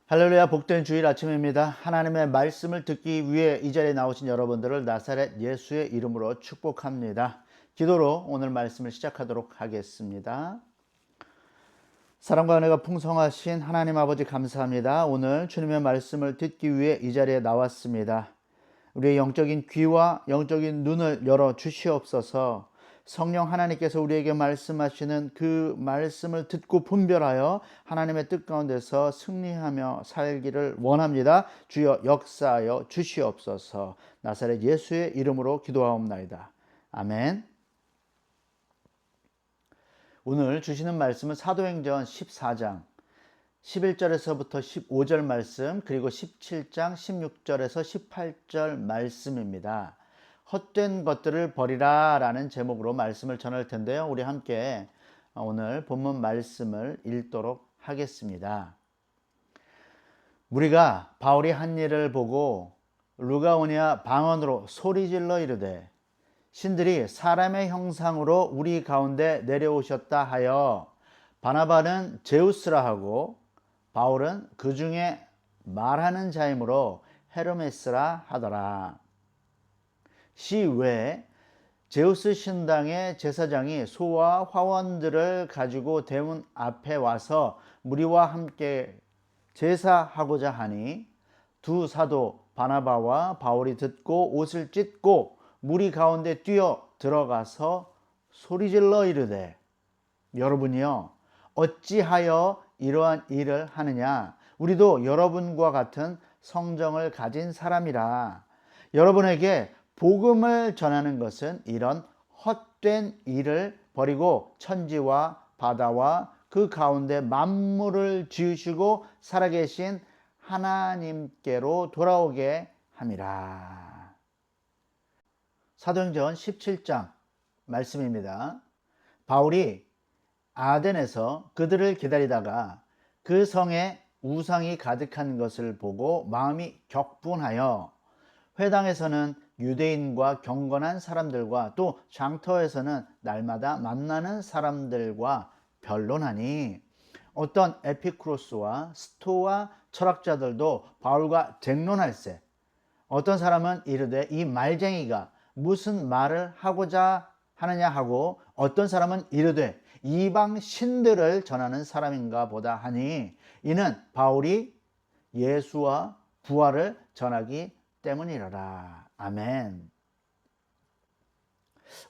할렐루야, 복된 주일 아침입니다. 하나님의 말씀을 듣기 위해 이 자리에 나오신 여러분들을 나사렛 예수의 이름으로 축복합니다. 기도로 오늘 말씀을 시작하도록 하겠습니다. 사랑과 은혜가 풍성하신 하나님 아버지 감사합니다. 오늘 주님의 말씀을 듣기 위해 이 자리에 나왔습니다. 우리의 영적인 귀와 영적인 눈을 열어 주시옵소서. 성령 하나님께서 우리에게 말씀하시는 그 말씀을 듣고 분별하여 하나님의 뜻 가운데서 승리하며 살기를 원합니다. 주여 역사하여 주시옵소서. 나사렛 예수의 이름으로 기도하옵나이다. 아멘. 오늘 주시는 말씀은 사도행전 14장 11절에서부터 15절 말씀, 그리고 17장 16절에서 18절 말씀입니다. 헛된 것들을 버리라 라는 제목으로 말씀을 전할 텐데요. 우리 함께 오늘 본문 말씀을 읽도록 하겠습니다. 무리가 바울이 한 일을 보고 루가오니아 방언으로 소리질러 이르되 신들이 사람의 형상으로 우리 가운데 내려오셨다 하여 바나바는 제우스라 하고 바울은 그 중에 말하는 자이므로 헤르메스라 하더라. 시 외에 제우스 신당의 제사장이 소와 화원들을 가지고 대문 앞에 와서 무리와 함께 제사하고자 하니 두 사도 바나바와 바울이 듣고 옷을 찢고 무리 가운데 뛰어 들어가서 소리질러 이르되 여러분이여 어찌하여 이러한 일을 하느냐? 우리도 여러분과 같은 성정을 가진 사람이라. 여러분에게 복음을 전하는 것은 이런 헛된 일을 버리고 천지와 바다와 그 가운데 만물을 지으시고 살아계신 하나님께로 돌아오게 함이라. 사도행전 17장 말씀입니다. 바울이 아덴에서 그들을 기다리다가 그 성에 우상이 가득한 것을 보고 마음이 격분하여 회당에서는 유대인과 경건한 사람들과 또 장터에서는 날마다 만나는 사람들과 변론하니 어떤 에피쿠로스와 스토아 철학자들도 바울과 쟁론할세. 어떤 사람은 이르되 이 말쟁이가 무슨 말을 하고자 하느냐 하고 어떤 사람은 이르되 이방 신들을 전하는 사람인가 보다 하니 이는 바울이 예수와 부활을 전하기 때문이라라. 아멘.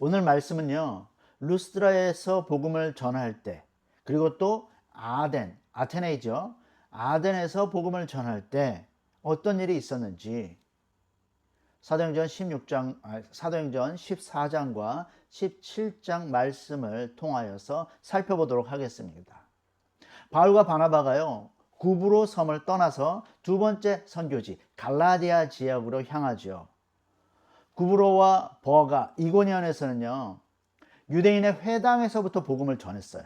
오늘 말씀은요, 루스드라에서 복음을 전할 때, 그리고 또 아테네이죠. 아덴에서 복음을 전할 때 어떤 일이 있었는지 사도행전 14장과 17장 말씀을 통하여서 살펴보도록 하겠습니다. 바울과 바나바가요, 구브로 섬을 떠나서 두 번째 선교지 갈라디아 지역으로 향하죠. 구브로와 버가, 이고니온에서는요, 유대인의 회당에서부터 복음을 전했어요.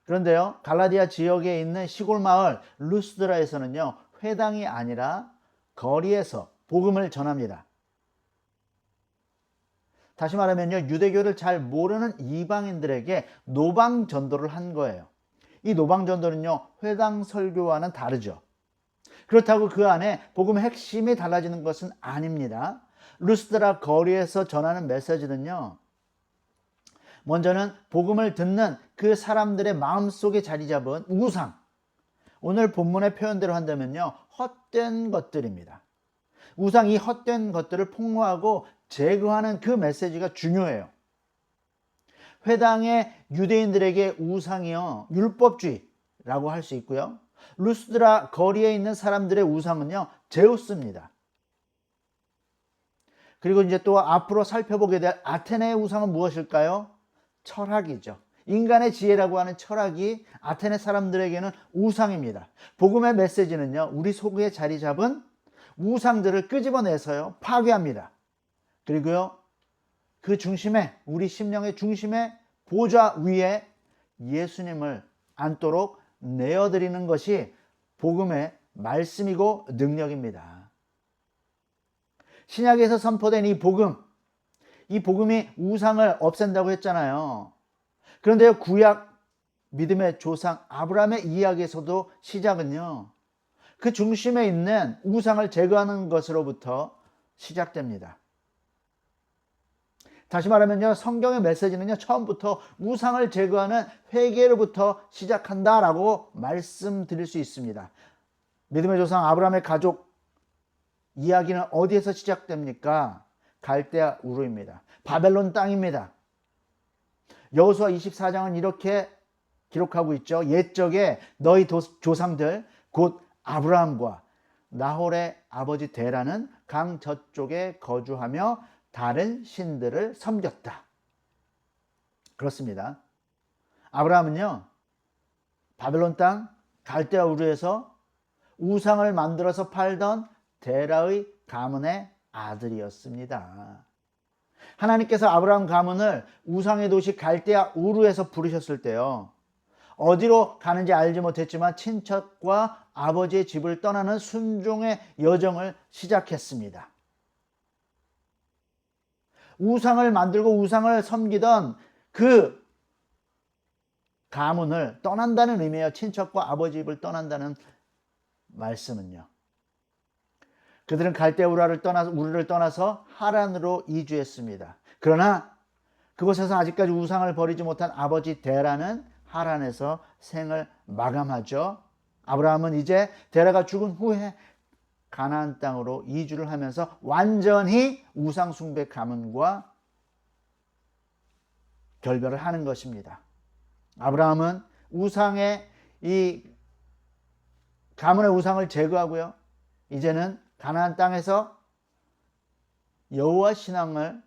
그런데요, 갈라디아 지역에 있는 시골 마을 루스드라에서는요, 회당이 아니라 거리에서 복음을 전합니다. 다시 말하면요, 유대교를 잘 모르는 이방인들에게 노방 전도를 한 거예요. 이 노방 전도는요, 회당 설교와는 다르죠. 그렇다고 그 안에 복음의 핵심이 달라지는 것은 아닙니다. 루스드라 거리에서 전하는 메시지는요, 먼저는 복음을 듣는 그 사람들의 마음속에 자리 잡은 우상, 오늘 본문의 표현대로 한다면요, 헛된 것들입니다. 우상, 이 헛된 것들을 폭로하고 제거하는 그 메시지가 중요해요. 회당의 유대인들에게 우상이요, 율법주의라고 할 수 있고요. 루스드라 거리에 있는 사람들의 우상은요, 제우스입니다. 그리고 이제 또 앞으로 살펴보게 될 아테네의 우상은 무엇일까요? 철학이죠. 인간의 지혜라고 하는 철학이 아테네 사람들에게는 우상입니다. 복음의 메시지는요, 우리 속에 자리 잡은 우상들을 끄집어내서요, 파괴합니다. 그리고요, 그 중심에, 우리 심령의 중심에 보좌 위에 예수님을 앉도록 내어드리는 것이 복음의 말씀이고 능력입니다. 신약에서 선포된 이 복음이 우상을 없앤다고 했잖아요. 그런데요, 구약 믿음의 조상 아브라함의 이야기에서도 시작은요, 그 중심에 있는 우상을 제거하는 것으로부터 시작됩니다. 다시 말하면요, 성경의 메시지는요, 처음부터 우상을 제거하는 회개로부터 시작한다라고 말씀드릴 수 있습니다. 믿음의 조상 아브라함의 가족 이야기는 어디에서 시작됩니까? 갈대아 우르입니다. 바벨론 땅입니다. 여호수아 24장은 이렇게 기록하고 있죠. 옛적에 너희 조상들 곧 아브라함과 나홀의 아버지 데라는 강 저쪽에 거주하며 다른 신들을 섬겼다. 그렇습니다. 아브라함은요, 바벨론 땅 갈대아 우르에서 우상을 만들어서 팔던 데라의 가문의 아들이었습니다. 하나님께서 아브라함 가문을 우상의 도시 갈대아 우르에서 부르셨을 때요, 어디로 가는지 알지 못했지만 친척과 아버지의 집을 떠나는 순종의 여정을 시작했습니다. 우상을 만들고 우상을 섬기던 그 가문을 떠난다는 의미예요. 친척과 아버지 집을 떠난다는 말씀은요. 그들은 갈대아 우르를 떠나서 하란으로 이주했습니다. 그러나 그곳에서 아직까지 우상을 버리지 못한 아버지 데라는 하란에서 생을 마감하죠. 아브라함은 이제 데라가 죽은 후에 가나안 땅으로 이주를 하면서 완전히 우상 숭배 가문과 결별을 하는 것입니다. 아브라함은 이 가문의 우상을 제거하고요, 이제는 가나안 땅에서 여호와 신앙을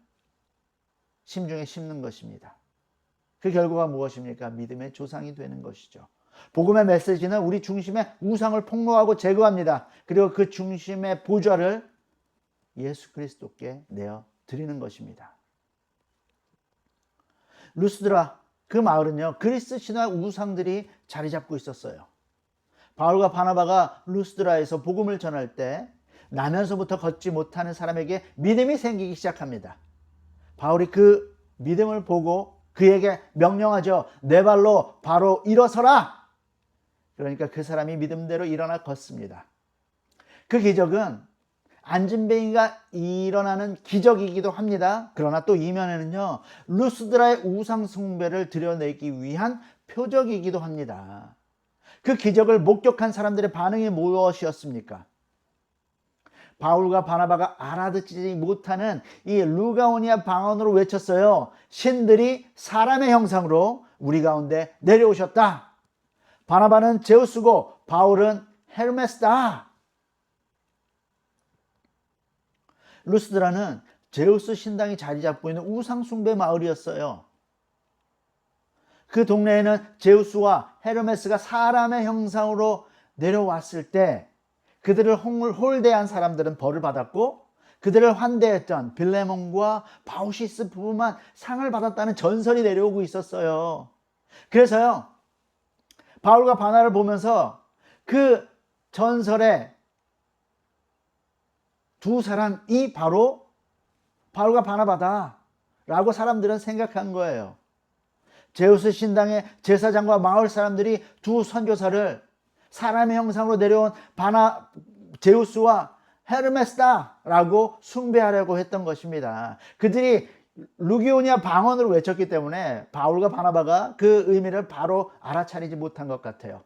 심중에 심는 것입니다. 그 결과가 무엇입니까? 믿음의 조상이 되는 것이죠. 복음의 메시지는 우리 중심에 우상을 폭로하고 제거합니다. 그리고 그 중심의 보좌를 예수 그리스도께 내어 드리는 것입니다. 루스드라, 그 마을은요, 그리스 신화 우상들이 자리 잡고 있었어요. 바울과 바나바가 루스드라에서 복음을 전할 때 나면서부터 걷지 못하는 사람에게 믿음이 생기기 시작합니다. 바울이 그 믿음을 보고 그에게 명령하죠. 내 발로 바로 일어서라. 그러니까 그 사람이 믿음대로 일어나 걷습니다. 그 기적은 안진뱅이가 일어나는 기적이기도 합니다. 그러나 또 이면에는요, 루스드라의 우상 숭배를 드러내기 위한 표적이기도 합니다. 그 기적을 목격한 사람들의 반응이 무엇이었습니까? 바울과 바나바가 알아듣지 못하는 이 루가오니아 방언으로 외쳤어요. 신들이 사람의 형상으로 우리 가운데 내려오셨다. 바나바는 제우스고 바울은 헤르메스다. 루스드라는 제우스 신당이 자리 잡고 있는 우상 숭배 마을이었어요. 그 동네에는 제우스와 헤르메스가 사람의 형상으로 내려왔을 때 그들을 홀대한 사람들은 벌을 받았고, 그들을 환대했던 빌레몬과 바우시스 부부만 상을 받았다는 전설이 내려오고 있었어요. 그래서요, 바울과 바나를 보면서 그 전설의 두 사람이 바로 바울과 바나바다 라고 사람들은 생각한 거예요. 제우스 신당의 제사장과 마을 사람들이 두 선교사를 사람의 형상으로 내려온 제우스와 헤르메스다 라고 숭배하려고 했던 것입니다. 그들이 루기오니아 방언으로 외쳤기 때문에 바울과 바나바가 그 의미를 바로 알아차리지 못한 것 같아요.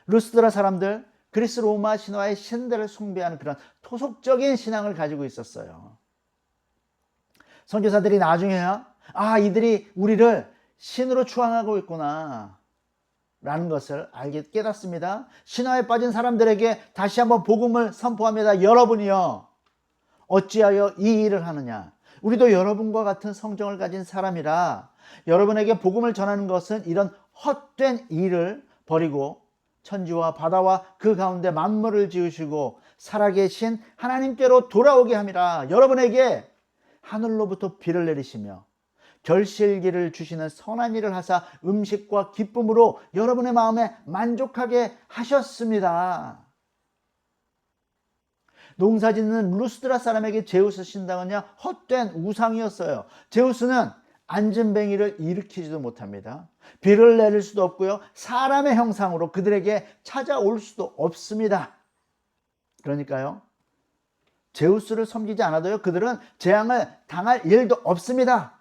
루스드라 사람들, 그리스 로마 신화의 신들을 숭배하는 그런 토속적인 신앙을 가지고 있었어요. 선교사들이 나중에야 이들이 우리를 신으로 추앙하고 있구나 라는 것을 깨닫습니다. 신화에 빠진 사람들에게 다시 한번 복음을 선포합니다. 여러분이요, 어찌하여 이 일을 하느냐? 우리도 여러분과 같은 성정을 가진 사람이라 여러분에게 복음을 전하는 것은 이런 헛된 일을 버리고 천지와 바다와 그 가운데 만물을 지으시고 살아계신 하나님께로 돌아오게 함이라. 여러분에게 하늘로부터 비를 내리시며 결실기를 주시는 선한 일을 하사 음식과 기쁨으로 여러분의 마음에 만족하게 하셨습니다. 농사짓는 루스드라 사람에게 제우스 신당은요, 헛된 우상이었어요. 제우스는 안진뱅이를 일으키지도 못합니다. 비를 내릴 수도 없고요. 사람의 형상으로 그들에게 찾아올 수도 없습니다. 그러니까요, 제우스를 섬기지 않아도요, 그들은 재앙을 당할 일도 없습니다.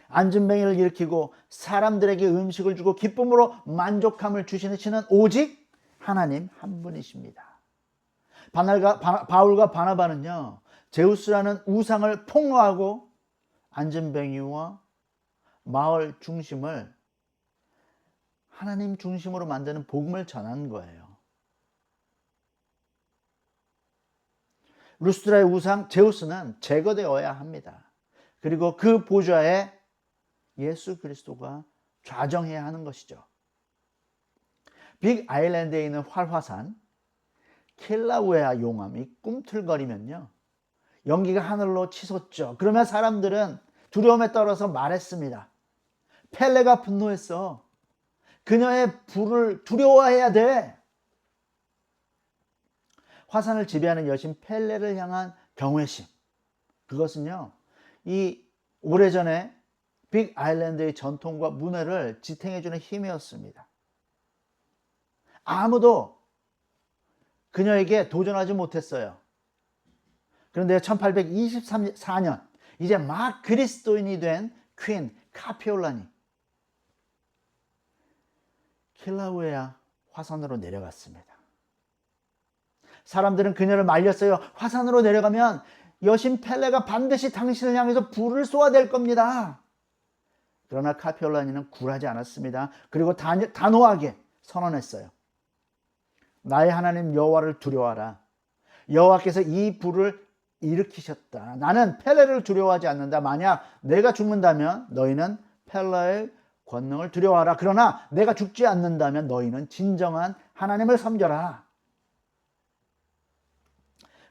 안진뱅이를 일으키고 사람들에게 음식을 주고 기쁨으로 만족함을 주시는 신은 오직 하나님 한 분이십니다. 바울과 바나바는요, 제우스라는 우상을 폭로하고 안진뱅이와 마을 중심을 하나님 중심으로 만드는 복음을 전한 거예요. 루스드라의 우상 제우스는 제거되어야 합니다. 그리고 그 보좌에 예수 그리스도가 좌정해야 하는 것이죠. 빅 아일랜드에 있는 활화산 킬라우에아 용암이 꿈틀거리면요, 연기가 하늘로 치솟죠. 그러면 사람들은 두려움에 떨어서 말했습니다. 펠레가 분노했어. 그녀의 불을 두려워해야 돼. 화산을 지배하는 여신 펠레를 향한 경외심. 그것은요, 이 오래전에 빅 아일랜드의 전통과 문화를 지탱해주는 힘이었습니다. 아무도 그녀에게 도전하지 못했어요. 그런데 1824년 이제 막 그리스도인이 된 퀸 카피올라니 킬라우에아 화산으로 내려갔습니다. 사람들은 그녀를 말렸어요. 화산으로 내려가면 여신 펠레가 반드시 당신을 향해서 불을 쏘아댈 겁니다. 그러나 카피올라니는 굴하지 않았습니다. 그리고 단호하게 선언했어요. 나의 하나님 여호와를 두려워하라. 여호와께서 이 불을 일으키셨다. 나는 펠레를 두려워하지 않는다. 만약 내가 죽는다면 너희는 펠레의 권능을 두려워하라. 그러나 내가 죽지 않는다면 너희는 진정한 하나님을 섬겨라.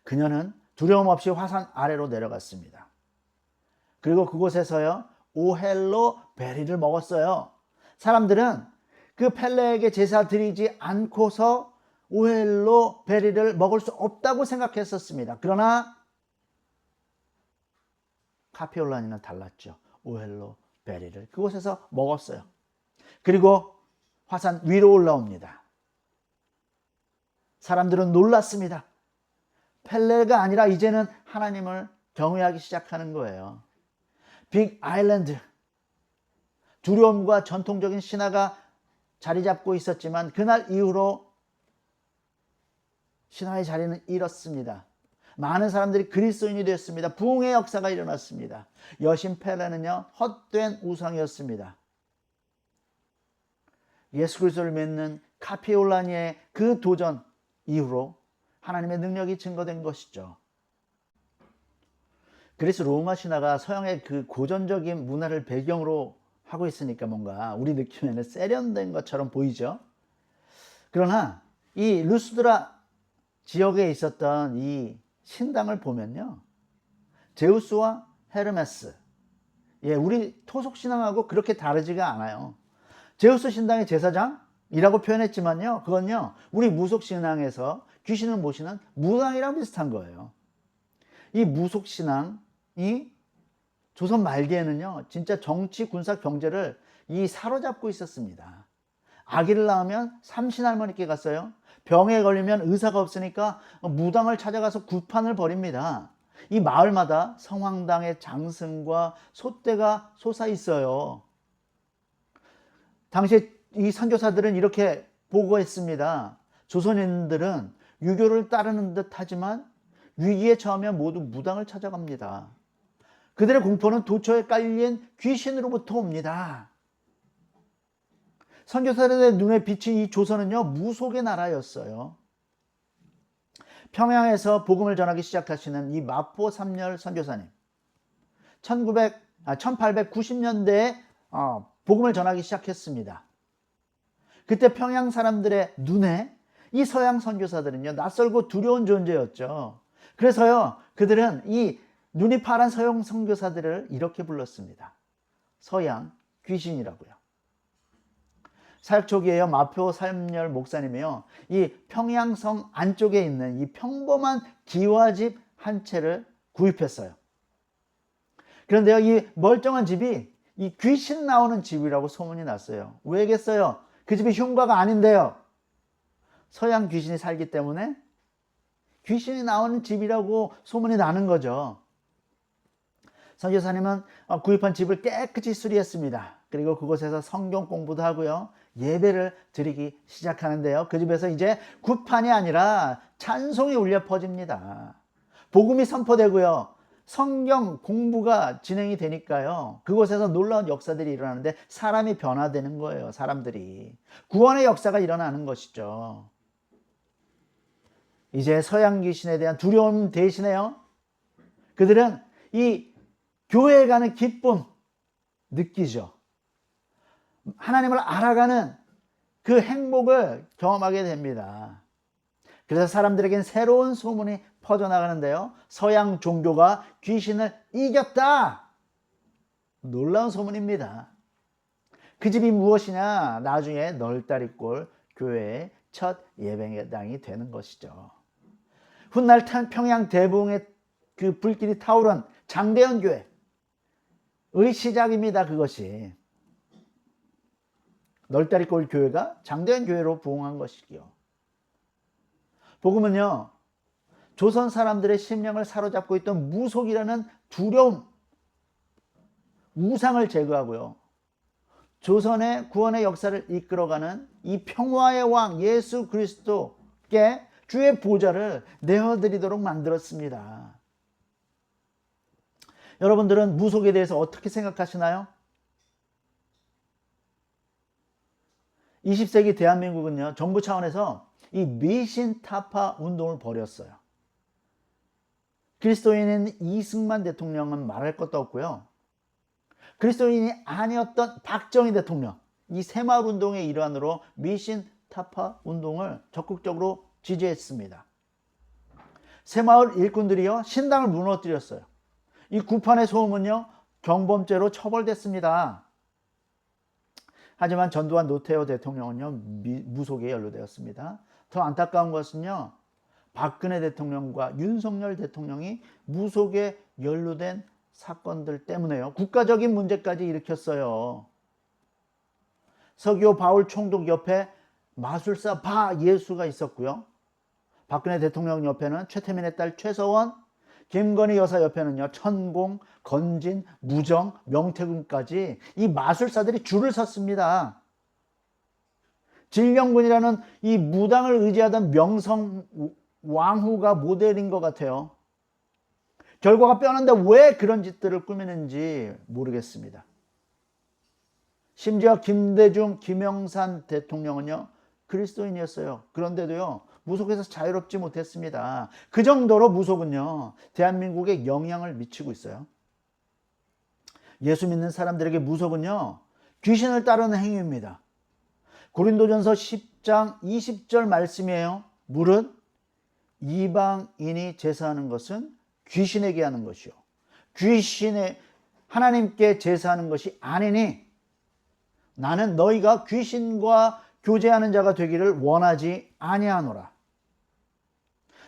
그녀는 두려움 없이 화산 아래로 내려갔습니다. 그리고 그곳에서요, 오헬로 베리를 먹었어요. 사람들은 그 펠레에게 제사 드리지 않고서 오헬로 베리를 먹을 수 없다고 생각했었습니다. 그러나 카피올라니는 달랐죠. 오헬로 베리를 그곳에서 먹었어요. 그리고 화산 위로 올라옵니다. 사람들은 놀랐습니다. 펠레가 아니라 이제는 하나님을 경외하기 시작하는 거예요. 빅 아일랜드, 두려움과 전통적인 신화가 자리 잡고 있었지만 그날 이후로 신화의 자리는 잃었습니다. 많은 사람들이 그리스도인이 되었습니다. 부흥의 역사가 일어났습니다. 여신 펠레는요, 헛된 우상이었습니다. 예수 그리스도를 믿는 카피올라니의 그 도전 이후로 하나님의 능력이 증거된 것이죠. 그래서 로마 신화가 서양의 그 고전적인 문화를 배경으로 하고 있으니까 뭔가 우리 느낌에는 세련된 것처럼 보이죠. 그러나 이 루스드라 지역에 있었던 이 신당을 보면요, 제우스와 헤르메스, 우리 토속 신앙하고 그렇게 다르지가 않아요. 제우스 신당의 제사장이라고 표현했지만요, 그건요, 우리 무속 신앙에서 귀신을 모시는 무당이랑 비슷한 거예요. 이 무속 신앙이 조선 말기에는요, 진짜 정치, 군사, 경제를 사로잡고 있었습니다. 아기를 낳으면 삼신할머니께 갔어요. 병에 걸리면 의사가 없으니까 무당을 찾아가서 구판을 벌입니다. 이 마을마다 성황당의 장승과 소떼가 솟아 있어요. 당시 이 선교사들은 이렇게 보고했습니다. 조선인들은 유교를 따르는 듯 하지만 위기에 처하면 모두 무당을 찾아갑니다. 그들의 공포는 도처에 깔린 귀신으로부터 옵니다. 선교사들의 눈에 비친 이 조선은요, 무속의 나라였어요. 평양에서 복음을 전하기 시작하시는 이 마포 삼열 선교사님, 1890년대에 복음을 전하기 시작했습니다. 그때 평양 사람들의 눈에 이 서양 선교사들은요, 낯설고 두려운 존재였죠. 그래서요, 그들은 이 눈이 파란 서양 선교사들을 이렇게 불렀습니다. 서양 귀신이라고요. 사역 초기에요, 마포 삼열 목사님이요, 이 평양성 안쪽에 있는 이 평범한 기와집 한 채를 구입했어요. 그런데요, 이 멀쩡한 집이 이 귀신 나오는 집이라고 소문이 났어요. 왜겠어요? 그 집이 흉가가 아닌데요. 서양 귀신이 살기 때문에 귀신이 나오는 집이라고 소문이 나는 거죠. 선교사님은 구입한 집을 깨끗이 수리했습니다. 그리고 그곳에서 성경 공부도 하고요. 예배를 드리기 시작하는데요. 그 집에서 이제 구판이 아니라 찬송이 울려 퍼집니다. 복음이 선포되고요. 성경 공부가 진행이 되니까요. 그곳에서 놀라운 역사들이 일어나는데 사람이 변화되는 거예요. 사람들이. 구원의 역사가 일어나는 것이죠. 이제 서양 귀신에 대한 두려움 대신에요. 그들은 이 교회에 가는 기쁨 느끼죠. 하나님을 알아가는 그 행복을 경험하게 됩니다. 그래서 사람들에겐 새로운 소문이 퍼져나가는데요. 서양 종교가 귀신을 이겼다. 놀라운 소문입니다. 그 집이 무엇이냐? 나중에 널다리골 교회의 첫 예배당이 되는 것이죠. 훗날 평양 대붕의 그 불길이 타오른 장대현 교회의 시작입니다. 그것이. 널다리골 교회가 장대현 교회로 부흥한 것이기요. 복음은요, 조선 사람들의 심령을 사로잡고 있던 무속이라는 두려움, 우상을 제거하고요. 조선의 구원의 역사를 이끌어가는 이 평화의 왕 예수 그리스도께 주의 보좌를 내어드리도록 만들었습니다. 여러분들은 무속에 대해서 어떻게 생각하시나요? 20세기 대한민국은요, 정부 차원에서 이 미신 타파 운동을 벌였어요. 그리스도인인 이승만 대통령은 말할 것도 없고요. 그리스도인이 아니었던 박정희 대통령, 이 새마을 운동의 일환으로 미신 타파 운동을 적극적으로 지지했습니다. 새마을 일꾼들이요, 신당을 무너뜨렸어요. 이 구판의 소음은요, 경범죄로 처벌됐습니다. 하지만 전두환 노태우 대통령은요, 무속에 연루되었습니다. 더 안타까운 것은요, 박근혜 대통령과 윤석열 대통령이 무속에 연루된 사건들 때문에요. 국가적인 문제까지 일으켰어요. 서기호 바울 총독 옆에 마술사 바 예수가 있었고요. 박근혜 대통령 옆에는 최태민의 딸 최서원, 김건희 여사 옆에는요, 천공, 건진, 무정, 명태균까지 이 마술사들이 줄을 섰습니다. 진령군이라는 이 무당을 의지하던 명성 왕후가 모델인 것 같아요. 결과가 뻔한데 왜 그런 짓들을 꾸미는지 모르겠습니다. 심지어 김대중, 김영삼 대통령은요, 그리스도인이었어요. 그런데도요, 무속에서 자유롭지 못했습니다. 그 정도로 무속은요, 대한민국에 영향을 미치고 있어요. 예수 믿는 사람들에게 무속은요, 귀신을 따르는 행위입니다. 고린도전서 10장 20절 말씀이에요. 무릇 이방인이 제사하는 것은 귀신에게 하는 것이요, 귀신의 하나님께 제사하는 것이 아니니 나는 너희가 귀신과 교제하는 자가 되기를 원하지 아니하노라.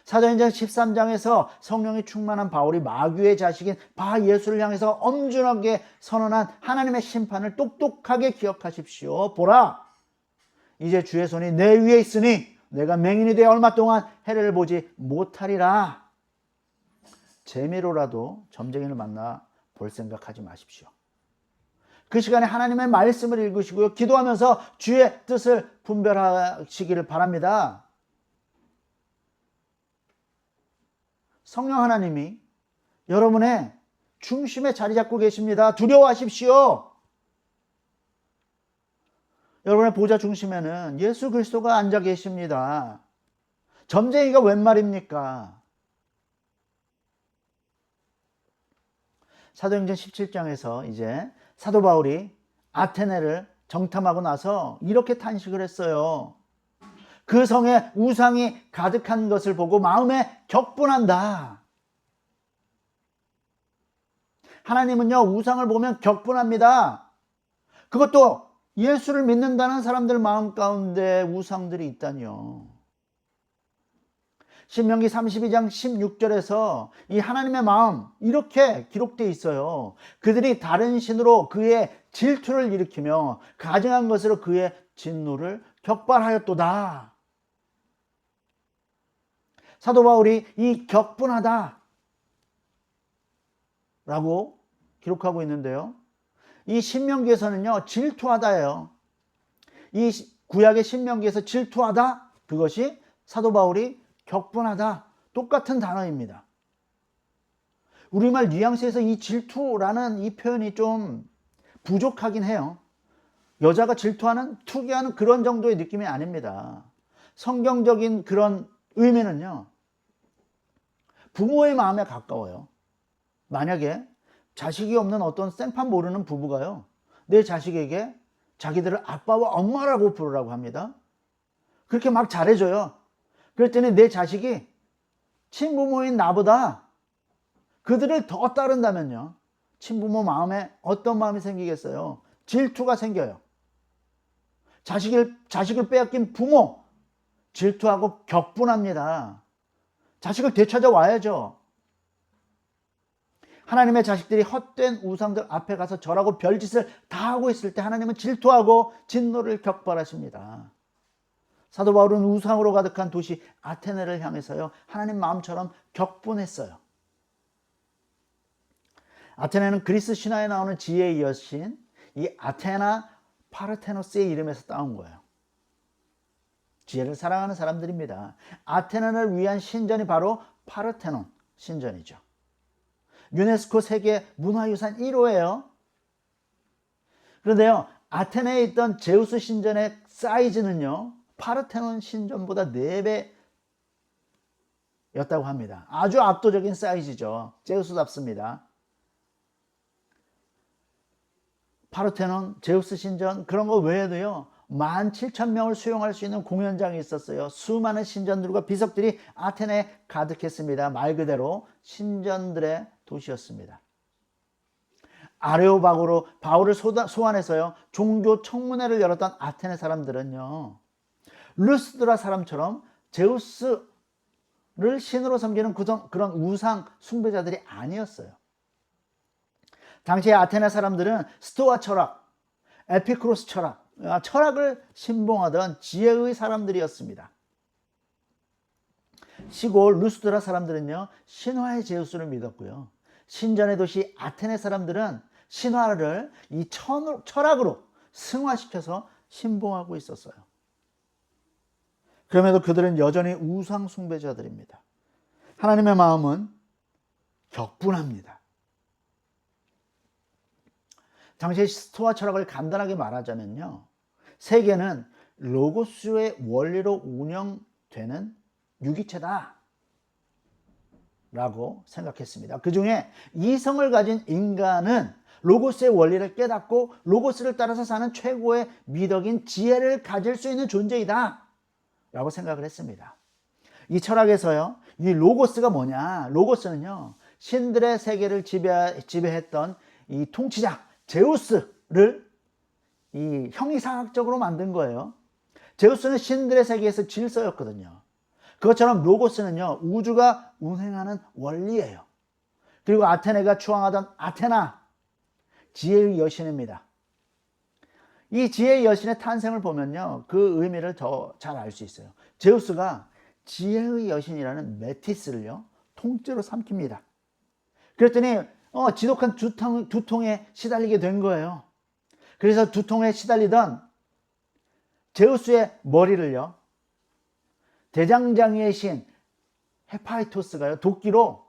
사도행전 13장에서 성령이 충만한 바울이 마귀의 자식인 바 예수를 향해서 엄중하게 선언한 하나님의 심판을 똑똑하게 기억하십시오. 보라, 이제 주의 손이 내 위에 있으니 내가 맹인이 되어 얼마 동안 해를 보지 못하리라. 재미로라도 점쟁이를 만나 볼 생각하지 마십시오. 그 시간에 하나님의 말씀을 읽으시고요, 기도하면서 주의 뜻을 분별하시기를 바랍니다. 성령 하나님이 여러분의 중심에 자리 잡고 계십니다. 두려워하십시오. 여러분의 보좌 중심에는 예수 그리스도가 앉아 계십니다. 점쟁이가 웬 말입니까? 사도행전 17장에서 이제 사도 바울이 아테네를 정탐하고 나서 이렇게 탄식을 했어요. 그 성에 우상이 가득한 것을 보고 마음에 격분한다. 하나님은요, 우상을 보면 격분합니다. 그것도 예수를 믿는다는 사람들 마음 가운데 우상들이 있다니요. 신명기 32장 16절에서 이 하나님의 마음 이렇게 기록되어 있어요. 그들이 다른 신으로 그의 질투를 일으키며 가증한 것으로 그의 진노를 격발하였도다. 사도 바울이 이 격분하다 라고 기록하고 있는데요. 이 신명기에서는요, 질투하다예요. 이 구약의 신명기에서 질투하다, 그것이 사도 바울이 격분하다, 똑같은 단어입니다. 우리말 뉘앙스에서 이 질투라는 이 표현이 좀 부족하긴 해요. 여자가 질투하는, 투기하는 그런 정도의 느낌이 아닙니다. 성경적인 그런 의미는요, 부모의 마음에 가까워요. 만약에 자식이 없는 어떤 생판 모르는 부부가요, 내 자식에게 자기들을 아빠와 엄마라고 부르라고 합니다. 그렇게 막 잘해줘요. 그랬더니 내 자식이 친부모인 나보다 그들을 더 따른다면요, 친부모 마음에 어떤 마음이 생기겠어요? 질투가 생겨요. 자식을 빼앗긴 부모, 질투하고 격분합니다. 자식을 되찾아와야죠. 하나님의 자식들이 헛된 우상들 앞에 가서 절하고 별짓을 다 하고 있을 때 하나님은 질투하고 진노를 격발하십니다. 사도 바울은 우상으로 가득한 도시 아테네를 향해서요, 하나님 마음처럼 격분했어요. 아테네는 그리스 신화에 나오는 지혜의 여신, 이 아테나 파르테노스의 이름에서 따온 거예요. 지혜를 사랑하는 사람들입니다. 아테네를 위한 신전이 바로 파르테논 신전이죠. 유네스코 세계 문화유산 1호예요. 그런데요, 아테네에 있던 제우스 신전의 사이즈는요, 파르테논 신전보다 4배였다고 합니다. 아주 압도적인 사이즈죠. 제우스답습니다. 파르테논, 제우스 신전, 그런 거 외에도요, 17,000명을 수용할 수 있는 공연장이 있었어요. 수많은 신전들과 비석들이 아테네에 가득했습니다. 말 그대로 신전들의 도시였습니다. 아레오바고로 바울을 소환해서요, 종교 청문회를 열었던 아테네 사람들은요, 루스드라 사람처럼 제우스를 신으로 섬기는 그런 우상 숭배자들이 아니었어요. 당시에 아테네 사람들은 스토아 철학, 에피쿠로스 철학을 신봉하던 지혜의 사람들이었습니다. 시골 루스드라 사람들은요, 신화의 제우스를 믿었고요. 신전의 도시 아테네 사람들은 신화를 이 철학으로 승화시켜서 신봉하고 있었어요. 그럼에도 그들은 여전히 우상 숭배자들입니다. 하나님의 마음은 격분합니다. 당시 스토아 철학을 간단하게 말하자면요, 세계는 로고스의 원리로 운영되는 유기체다 라고 생각했습니다. 그 중에 이성을 가진 인간은 로고스의 원리를 깨닫고 로고스를 따라서 사는 최고의 미덕인 지혜를 가질 수 있는 존재이다 라고 생각을 했습니다. 이 철학에서요, 이 로고스가 뭐냐, 로고스는요, 신들의 세계를 지배했던 이 통치자 제우스를 이 형이상학적으로 만든 거예요. 제우스는 신들의 세계에서 질서였거든요. 그것처럼 로고스는요, 우주가 운행하는 원리예요. 그리고 아테네가 추앙하던 아테나, 지혜의 여신입니다. 이 지혜의 여신의 탄생을 보면요, 그 의미를 더 잘 알 수 있어요. 제우스가 지혜의 여신이라는 메티스를요, 통째로 삼킵니다. 그랬더니 지독한 두통에 시달리게 된 거예요. 그래서 두통에 시달리던 제우스의 머리를요, 대장장이의 신 헤파이토스가요, 도끼로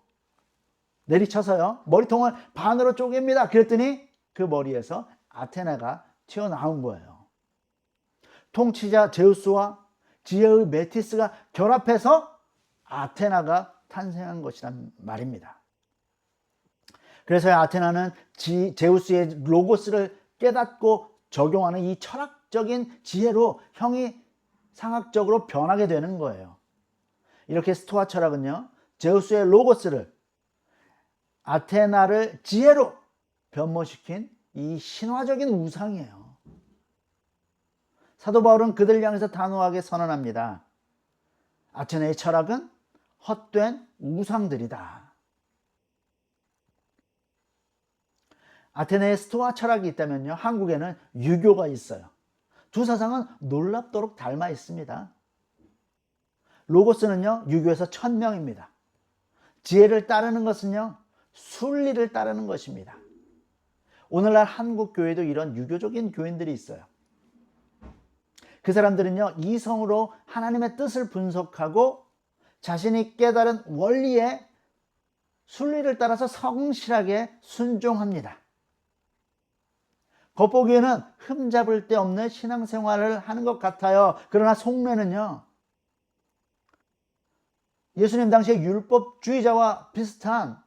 내리쳐서요, 머리통을 반으로 쪼갭니다. 그랬더니 그 머리에서 아테나가 튀어나온 거예요. 통치자 제우스와 지혜의 메티스가 결합해서 아테나가 탄생한 것이란 말입니다. 그래서 아테나는 제우스의 로고스를 깨닫고 적용하는 이 철학적인 지혜로 형이상학적으로 변하게 되는 거예요. 이렇게 스토아 철학은요, 제우스의 로고스를 아테나를 지혜로 변모시킨 이 신화적인 우상이에요. 사도 바울은 그들 향해서 단호하게 선언합니다. 아테네의 철학은 헛된 우상들이다. 아테네에 스토아 철학이 있다면요, 한국에는 유교가 있어요. 두 사상은 놀랍도록 닮아 있습니다. 로고스는요, 유교에서 천명입니다. 지혜를 따르는 것은요, 순리를 따르는 것입니다. 오늘날 한국 교회도 이런 유교적인 교인들이 있어요. 그 사람들은요, 이성으로 하나님의 뜻을 분석하고 자신이 깨달은 원리에 순리를 따라서 성실하게 순종합니다. 겉보기에는 흠잡을 데 없는 신앙생활을 하는 것 같아요. 그러나 속내는요, 예수님 당시의 율법주의자와 비슷한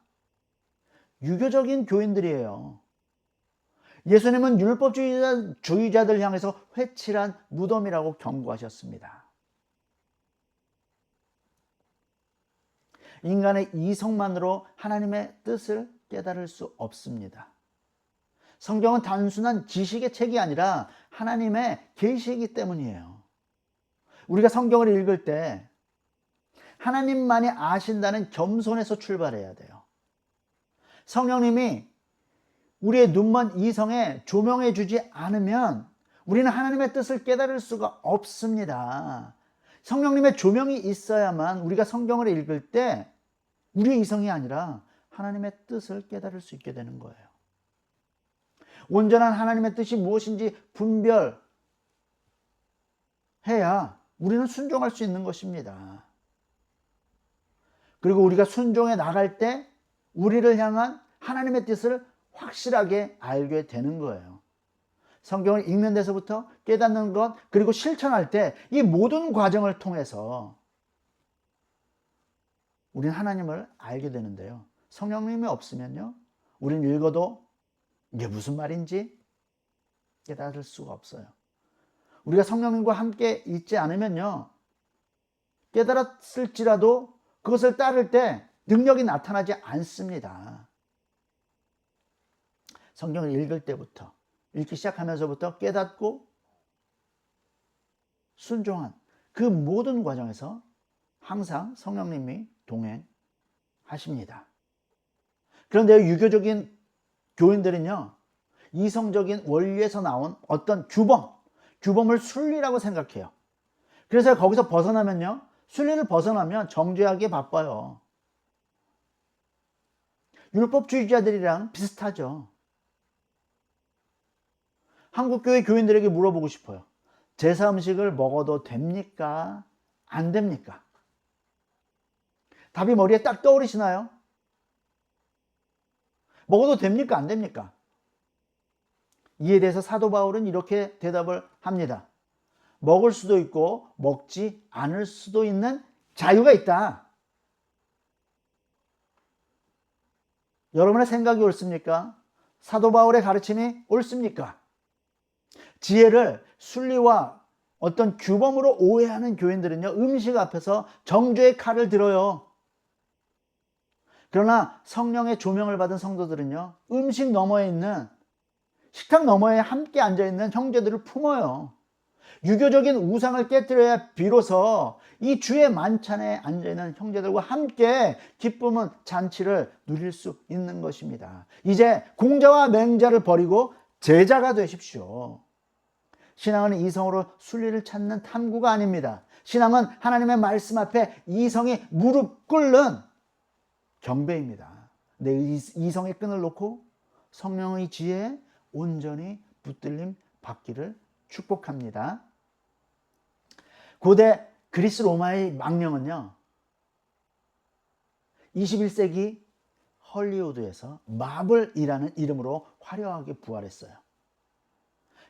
유교적인 교인들이에요. 예수님은 율법주의자들 향해서 회칠한 무덤이라고 경고하셨습니다. 인간의 이성만으로 하나님의 뜻을 깨달을 수 없습니다. 성경은 단순한 지식의 책이 아니라 하나님의 계시이기 때문이에요. 우리가 성경을 읽을 때 하나님만이 아신다는 겸손에서 출발해야 돼요. 성령님이 우리의 눈먼 이성에 조명해 주지 않으면 우리는 하나님의 뜻을 깨달을 수가 없습니다. 성령님의 조명이 있어야만 우리가 성경을 읽을 때 우리의 이성이 아니라 하나님의 뜻을 깨달을 수 있게 되는 거예요. 온전한 하나님의 뜻이 무엇인지 분별해야 우리는 순종할 수 있는 것입니다. 그리고 우리가 순종해 나갈 때 우리를 향한 하나님의 뜻을 확실하게 알게 되는 거예요. 성경을 읽는 데서부터 깨닫는 것, 그리고 실천할 때 이 모든 과정을 통해서 우리는 하나님을 알게 되는데요. 성령님이 없으면요, 우리는 읽어도 이게 무슨 말인지 깨달을 수가 없어요. 우리가 성령님과 함께 있지 않으면요, 깨달았을지라도 그것을 따를 때 능력이 나타나지 않습니다. 성경을 읽을 때부터, 읽기 시작하면서부터 깨닫고 순종한 그 모든 과정에서 항상 성령님이 동행하십니다. 그런데 유교적인 교인들은요, 이성적인 원리에서 나온 어떤 규범을 순리라고 생각해요. 그래서 거기서 벗어나면요, 순리를 벗어나면 정죄하기에 바빠요. 율법주의자들이랑 비슷하죠. 한국교회 교인들에게 물어보고 싶어요. 제사 음식을 먹어도 됩니까? 안 됩니까? 답이 머리에 딱 떠오르시나요? 먹어도 됩니까? 안 됩니까? 이에 대해서 사도 바울은 이렇게 대답을 합니다. 먹을 수도 있고 먹지 않을 수도 있는 자유가 있다. 여러분의 생각이 옳습니까? 사도 바울의 가르침이 옳습니까? 지혜를 순리와 어떤 규범으로 오해하는 교인들은요, 음식 앞에서 정죄의 칼을 들어요. 그러나 성령의 조명을 받은 성도들은요, 음식 너머에 있는, 식탁 너머에 함께 앉아있는 형제들을 품어요. 유교적인 우상을 깨뜨려야 비로소 이 주의 만찬에 앉아있는 형제들과 함께 기쁨은 잔치를 누릴 수 있는 것입니다. 이제 공자와 맹자를 버리고 제자가 되십시오. 신앙은 이성으로 순리를 찾는 탐구가 아닙니다. 신앙은 하나님의 말씀 앞에 이성이 무릎 꿇는 경배입니다. 내 이성의 끈을 놓고 성령의 지혜에 온전히 붙들림 받기를 축복합니다. 고대 그리스 로마의 망령은요, 21세기 헐리우드에서 마블이라는 이름으로 화려하게 부활했어요.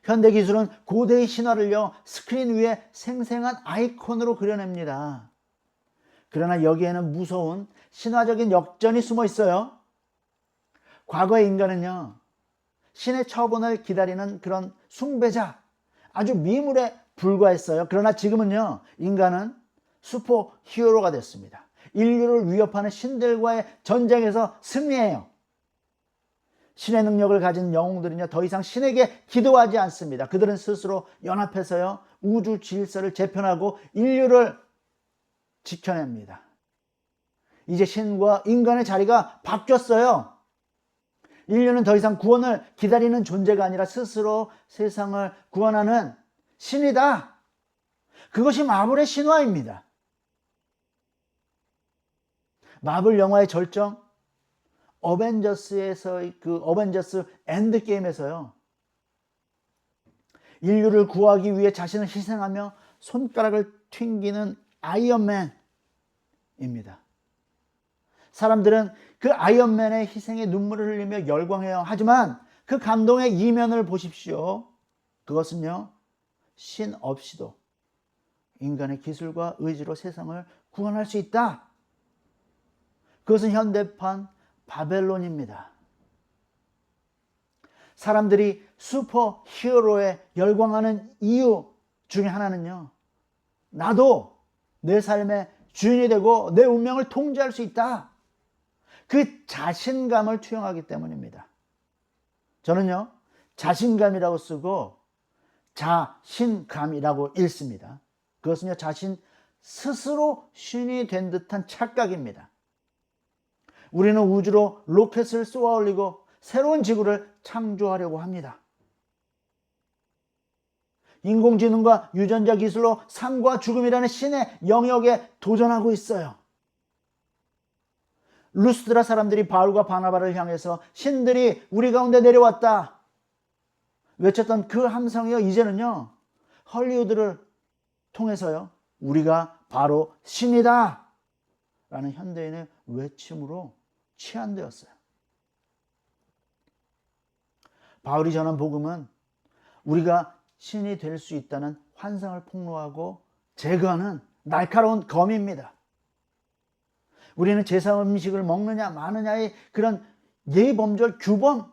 현대 기술은 고대의 신화를요, 스크린 위에 생생한 아이콘으로 그려냅니다. 그러나 여기에는 무서운 신화적인 역전이 숨어 있어요. 과거의 인간은요, 신의 처분을 기다리는 그런 숭배자, 아주 미물에 불과했어요. 그러나 지금은요, 인간은 슈퍼 히어로가 됐습니다. 인류를 위협하는 신들과의 전쟁에서 승리해요. 신의 능력을 가진 영웅들은요, 더 이상 신에게 기도하지 않습니다. 그들은 스스로 연합해서요, 우주 질서를 재편하고 인류를 지켜냅니다. 이제 신과 인간의 자리가 바뀌었어요. 인류는 더 이상 구원을 기다리는 존재가 아니라 스스로 세상을 구원하는 신이다. 그것이 마블의 신화입니다. 마블 영화의 절정, 어벤져스에서의 그 어벤져스 엔드게임에서요, 인류를 구하기 위해 자신을 희생하며 손가락을 튕기는 아이언맨입니다. 사람들은 그 아이언맨의 희생에 눈물을 흘리며 열광해요. 하지만 그 감동의 이면을 보십시오. 그것은요, 신 없이도 인간의 기술과 의지로 세상을 구원할 수 있다. 그것은 현대판 바벨론입니다. 사람들이 슈퍼 히어로에 열광하는 이유 중에 하나는요, 나도 내 삶의 주인이 되고 내 운명을 통제할 수 있다. 그 자신감을 투영하기 때문입니다. 저는요, 자신감이라고 쓰고 자신감이라고 읽습니다. 그것은요, 자신 스스로 신이 된 듯한 착각입니다. 우리는 우주로 로켓을 쏘아 올리고 새로운 지구를 창조하려고 합니다. 인공지능과 유전자 기술로 삶과 죽음이라는 신의 영역에 도전하고 있어요. 루스드라 사람들이 바울과 바나바를 향해서 신들이 우리 가운데 내려왔다 외쳤던 그 함성이요, 이제는요, 헐리우드를 통해서요, 우리가 바로 신이다 라는 현대인의 외침으로 치환되었어요. 바울이 전한 복음은 우리가 신이 될 수 있다는 환상을 폭로하고 제거하는 날카로운 검입니다. 우리는 제사 음식을 먹느냐 마느냐의 그런 예의범절 규범이라는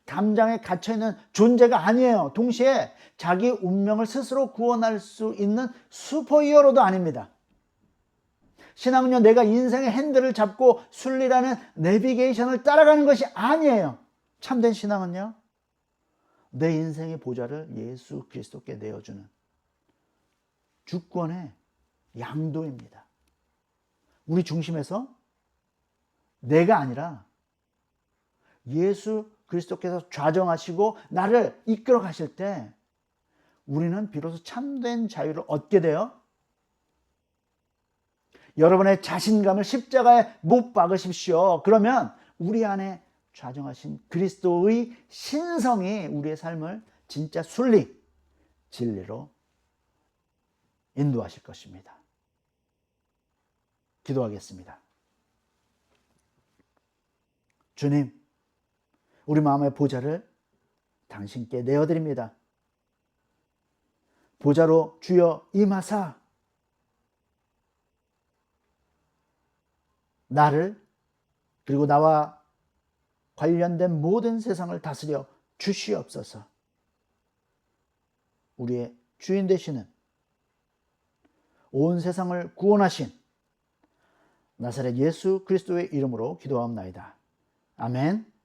담장에 갇혀있는 존재가 아니에요. 동시에 자기 운명을 스스로 구원할 수 있는 슈퍼히어로도 아닙니다. 신앙은요, 내가 인생의 핸들을 잡고 순리라는 내비게이션을 따라가는 것이 아니에요. 참된 신앙은요, 내 인생의 보좌를 예수 그리스도께 내어주는 주권의 양도입니다. 우리 중심에서 내가 아니라 예수 그리스도께서 좌정하시고 나를 이끌어 가실 때 우리는 비로소 참된 자유를 얻게 돼요. 여러분의 자신감을 십자가에 못 박으십시오. 그러면 우리 안에 좌정하신 그리스도의 신성이 우리의 삶을 진짜 순리, 진리로 인도하실 것입니다. 기도하겠습니다. 주님, 우리 마음의 보좌를 당신께 내어드립니다. 보좌로 주여 임하사 나를 그리고 나와 관련된 모든 세상을 다스려 주시옵소서. 우리의 주인 되시는 온 세상을 구원하신 나사렛 예수 그리스도의 이름으로 기도하옵나이다. 아멘.